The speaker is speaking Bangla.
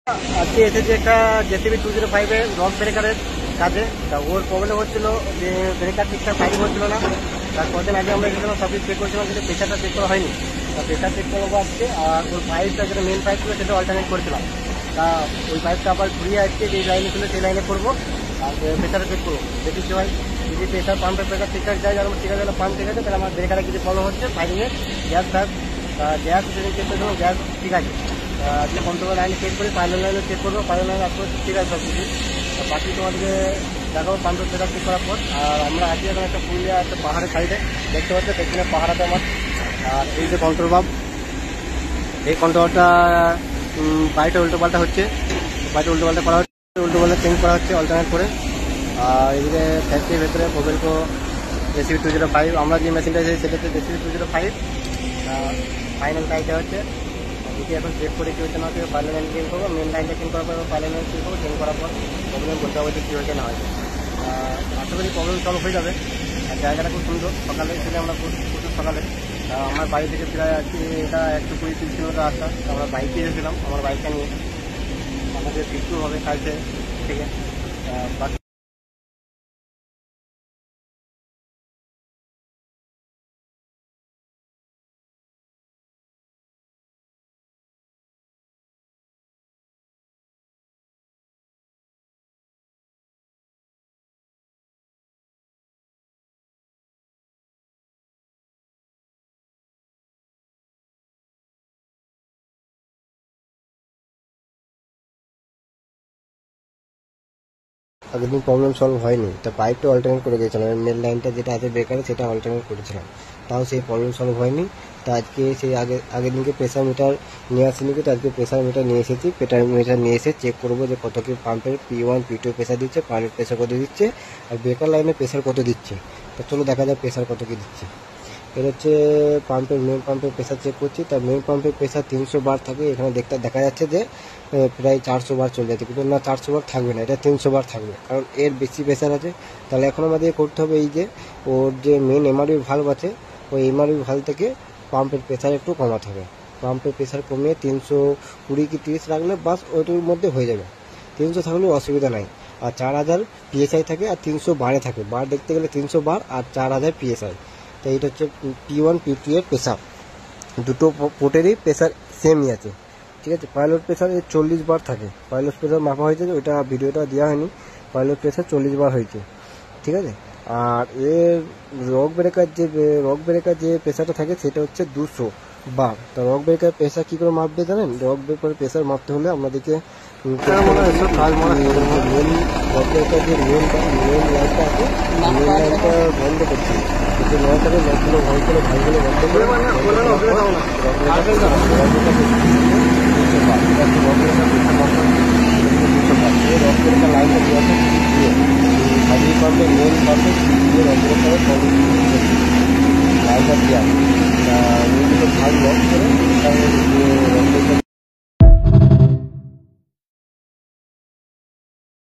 আজকে এসেছে একটা জেসিবি 205 এর রক ব্রেকারের কাজে। তা ওর প্রবলেম হচ্ছিল যে ব্রেকার ঠিকঠাক ফায়ারিং হচ্ছিল না। তার কদিন আগে আমরা এসেছিলাম, সব কিছু চেক করছিলাম, কিন্তু প্রেশারটা চেক করা হয়নি। তা প্রেশার চেক করবো আজকে। আর ওর পাইপটা যেটা মেন পাইপ ছিল সেটা অল্টারনেট করেছিলাম। তা ওই পাইপটা আবার ঘুরিয়ে আজকে যে লাইনে ছিল সেই লাইনে করবো। আর প্রেশারে চেক করবো, দেখি কি হয়। যদি প্রেশার পাম্পের প্রেশার ঠিকঠাক যায়, যেমন ঠিক আছে, পাম্প ঠিক আছে, তাহলে আমার ব্রেকারে কিছু প্রবলেম হচ্ছে ফায়ারিংয়ে। গ্যাস গ্যাস সেদিন চেক করে দেবো, গ্যাস ঠিক আছে। আজকে কন্ট্রোল লাইনে চেক করি, পাইলট লাইনে চেক করবো, পাইলট লাইনে আসলে ঠিক আছে সব কিছু। বাকি তোমাদেরকে দেখাবো পাম্পের প্রেশার চেক করার পর। আর আমরা আছি এখন একটা পুরুলিয়া একটা পাহাড়ের সাইডে, দেখতে পাচ্ছি পেছনে পাহাড়াতে আমার। আর এই যে কন্ট্রোল পাম্প, এই কন্ট্রোলটা বাইরে উল্টোপাল্টা হচ্ছে, বাইরে উল্টোপাল্টা করা হচ্ছে, উল্টোপাল্টা চেঞ্জ করা হচ্ছে অল্টারনেট করে। আর এদিকে ফ্যাক্টরির ভেতরে প্রবেলকো জেসিবি 205, আমরা যে মেশিনটা আছে সেটা হচ্ছে জেসিবি 205। ফাইনাল কাজটা হচ্ছে যদি এখন চেক করে কী হচ্ছে না হচ্ছে, পাইলট লাইন চেঞ্জ করবো, মেন লাইনটা চেঞ্জ করার পর পাইলট লাইন চেঞ্জ করবো। চেঞ্জ করার পর প্রবলেম বলতে হবে যে কী হয়েছে না হয়েছে। আশা করি প্রবলেম সলভ হয়ে যাবে। আর জায়গাটা খুব সুন্দর, সকালে ছিল আমরা প্রচুর সকালে। আমার বাড়ি থেকে প্রায় আজকে এটা 120-30 কিলোমিটার রাস্তা। আমরা বাইকে এসেছিলাম, আমার বাইকটা নিয়ে। আমাদের ফিরতেও হবে কালকে থেকে। বাকি আগের দিন প্রবলেম সলভ হয়নি, তা পাইপটা অল্টারনেট করে দিয়েছিলাম, মেন লাইনটা যেটা আছে বেকারে সেটা অল্টারনেট করেছিলাম, তাও সেই প্রবলেম সলভ হয়নি। তা আজকে সেই আগের দিনকে প্রেশার মিটার নিয়ে আসিনি, তো আজকে প্রেশার মিটার নিয়ে এসেছি। প্রেশার মিটার নিয়ে এসে চেক করবো যে কত কি পাম্পের P1 P2 প্রেশার দিচ্ছে, পাইলট প্রেশার কত দিচ্ছে, আর বেকার লাইনে প্রেশার কত দিচ্ছে। তা চলো দেখা যায় প্রেশার কত কি দিচ্ছে। এটা হচ্ছে পাম্পের মেন পাম্পের প্রেশার চেক করছি। তার মেন পাম্পের প্রেশার 300 বার থাকে, এখানে দেখা যাচ্ছে যে প্রায় 400 বার চলে যাচ্ছে, কিন্তু না 400 বার থাকবে না, এটা 300 বার থাকবে, কারণ এর বেশি প্রেশার আছে। তাহলে এখন আমাদের করতে হবে এই যে ওর যে মেন এমআরইউ ভালভ আছে, ওই এমআরইউ ভালভ থেকে পাম্পের প্রেশার একটু কমাতে হবে। পাম্পের প্রেশার কমিয়ে 320 কি 30 রাখলে বাস ওইটার মধ্যে হয়ে যাবে। 300 থাকলেও অসুবিধা নাই। আর 4000 PSI থাকে, আর 300 বারে থাকে, বার দেখতে গেলে 300 বার আর 4000 PSI। তো এইটা হচ্ছে P1 P2 এর প্রেশার, দুটো পোর্টেরই প্রেশার সেমই আছে, ঠিক আছে। পাইলট প্রেশার 40 বার থাকে, পাইলট প্রেশার মাপা হয়েছে, ওইটা ভিডিওটা দেওয়া হয়নি। পাইলট প্রেশার 40 বার হয়েছে, ঠিক আছে। আর এর রক ব্রেকার যে প্রেশারটা থাকে সেটা হচ্ছে 200 বার। তো রক ব্রেকার প্রেশার কী করে মাপবে জানেন? রক ব্রেকার প্রেশার মাপতে হলে আমাদেরকে মেন রক ব্রেকার যে মেন লাইনটা আছে, মেন লাইনটা বন্ধ করতে হবে। যে নয়টাকে লকগুলো ভালো করে বন্ধ করে লাইনটা দিয়ে আছে দিয়ে হাইড্রোলিক পাম্পের মেন পাম্পে দিয়ে লাইনটা দিয়ে আছে। ওইগুলো ভালো লক করে